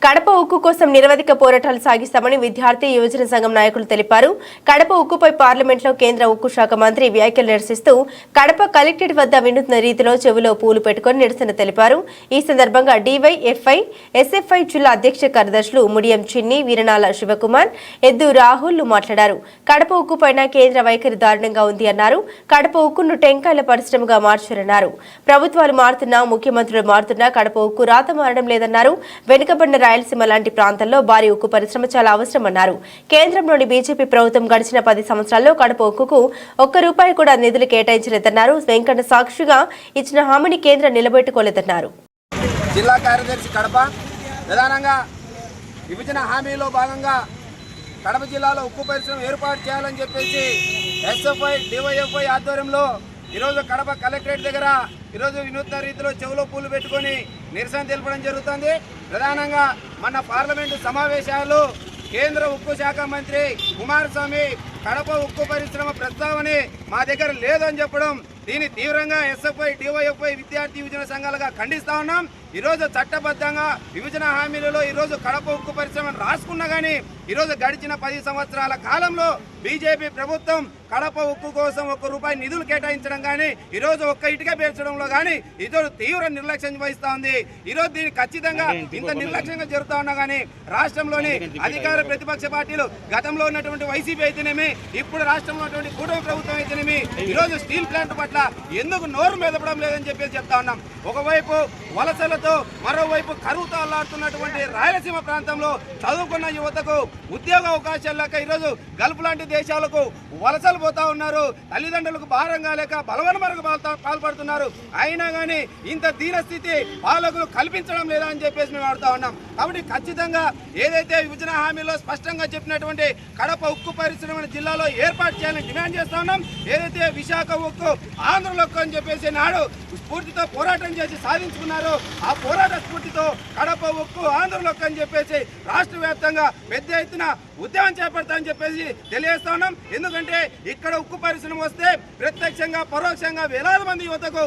కడప ఉక్కు కోసం నిరవధిక పోరాటాలు సాగిస్తామని విద్యార్థి యువజన సంఘం నాయకులు తెలిపారు. కడప ఉక్కుపై పార్లమెంట్లో కేంద్ర ఉక్కు శాఖ మంత్రి వ్యాఖ్యలు నిరసిస్తూ కడప కలెక్టరేట్ వద్ద వినూత్న రీతిలో చెవిలో పూలు పెట్టుకుని నిరసన తెలిపారు. ఈ సందర్భంగా డివైఎఫ్ఐ ఎస్ఎఫ్ఐ జిల్లా అధ్యక్ష కార్యదర్శులు ముడియం చిన్ని, వీరనాల శివకుమార్, ఎద్దు రాహుల్ మాట్లాడారు. కడప ఉక్కుపైన కేంద్ర వైఖరి దారుణంగా ఉంది అన్నారు. కడప ఉక్కును టెంకాయల పరిశ్రమగా మార్చారన్నారు. ప్రభుత్వాలు మారుతున్నా, ముఖ్యమంత్రులు మారుతున్నా కడప ఉక్కు రాత మారడం లేదన్నారు. వెనుకబడిన రాయలసీమ లాంటి ప్రాంతాల్లో భారీ ఉక్కు పరిశ్రమ చాలా అవసరమన్నారు. కేంద్రంలోని బీజేపీ ప్రభుత్వం గడిచిన 10 సంవత్సరాల్లో కడప ఉక్కుకు ₹1 కూడా నిధులు కేటాయించలేదన్నారు. వెంకన్న సాక్షిగా ఇచ్చిన హామీని కేంద్రం నిలబెట్టుకోలేదన్నారు. జిల్లా కార్యదర్శి కడప ప్రధానంగా విభజన హామీలో భాగంగా కడప జిల్లాలో ఉక్కు పరిశ్రమ ఏర్పాటు చేయాలని చెప్పేసి ఎస్ఎఫ్ఐ డివైఎఫ్ఐ ఆధ్వర్యంలో ఈరోజు కడప కలెక్టరేట్ దగ్గర ఈరోజు వినూత్న రీతిలో చెవులో పూలు పెట్టుకొని నిరసన తెలపడం జరుగుతుంది. ప్రధానంగా మన పార్లమెంటు సమావేశాలు కేంద్ర ఉక్కు శాఖ మంత్రి కుమారస్వామి కడప ఉక్కు పరిశ్రమ ప్రస్తావన మా దగ్గర లేదని చెప్పడం, దీన్ని తీవ్రంగా ఎస్ఎఫ్ఐ డివైఎఫ్ఐ విద్యార్థి యువజన సంఘాలుగా ఖండిస్తా ఉన్నాం. ఈరోజు చట్టబద్ధంగా విభజన హామీలలో ఈరోజు కడప ఉక్కు పరిశ్రమను రాసుకున్నా కానీ ఈరోజు గడిచిన 10 సంవత్సరాల కాలంలో బీజేపీ ప్రభుత్వం కడప ఉక్కు కోసం ₹1 నిధులు కేటాయించడం కానీ ఈరోజు ఒక్క ఇటుక పేర్చడంలో కానీ ఈరోజు తీవ్ర నిర్లక్ష్యం వహిస్తూ ఉంది. ఈరోజు దీన్ని ఖచ్చితంగా ఇంత నిర్లక్ష్యంగా జరుగుతూ ఉన్నా కానీ రాష్ట్రంలోని అధికార ప్రతిపక్ష పార్టీలు గతంలో ఉన్నటువంటి వైసీపీ అయితేనేమి, ఇప్పుడు రాష్ట్రంలో ఉన్నటువంటి కూటమి ప్రభుత్వం అయితేనేమి ఈరోజు స్టీల్ ప్లాంట్ పట్ల ఎందుకు నోరు మెదపడం లేదని చెప్పేసి చెప్తా ఉన్నాం. ఒకవైపు వలసలతో, మరోవైపు కరువుతో అల్లాడుతున్నటువంటి రాయలసీమ ప్రాంతంలో చదువుకున్న యువతకు ఉద్యోగ అవకాశాలు లేక ఈరోజు గల్ఫ్ లాంటి దేశాలకు వలసలు పోతా ఉన్నారు. తల్లిదండ్రులకు భారంగా లేక బలవన్మరకు పాల్పడుతున్నారు. అయినా కానీ ఇంత దీనస్థితి పాలకులు కల్పించడం లేదా అని చెప్పేసి మేము ఆడుతూ ఉన్నాం. కాబట్టి ఖచ్చితంగా ఏదైతే విభజన హామీలో స్పష్టంగా చెప్పినటువంటి కడప ఉక్కు పరిశ్రమను జిల్లాలో ఏర్పాటు చేయాలని డిమాండ్ చేస్తా ఉన్నాం. ఏదైతే విశాఖ ఉక్కు ఆంధ్ర ఉక్కు అని చెప్పేసి నాడు స్ఫూర్తితో పోరాటం చేసి సాధించుకున్నారు, ఆ పోరాట స్ఫూర్తితో కడప ఉక్కు ఆంధ్ర ఉక్కు అని చెప్పేసి రాష్ట్ర వ్యాప్తంగా పెద్ద ఎత్తున ఉద్యమం చేపడతామని చెప్పేసి తెలియజేస్తా ఉన్నాం. ఎందుకంటే ఇక్కడ ఉక్కు పరిశ్రమ వస్తే ప్రత్యక్షంగా పరోక్షంగా వేలాది మంది యువతకు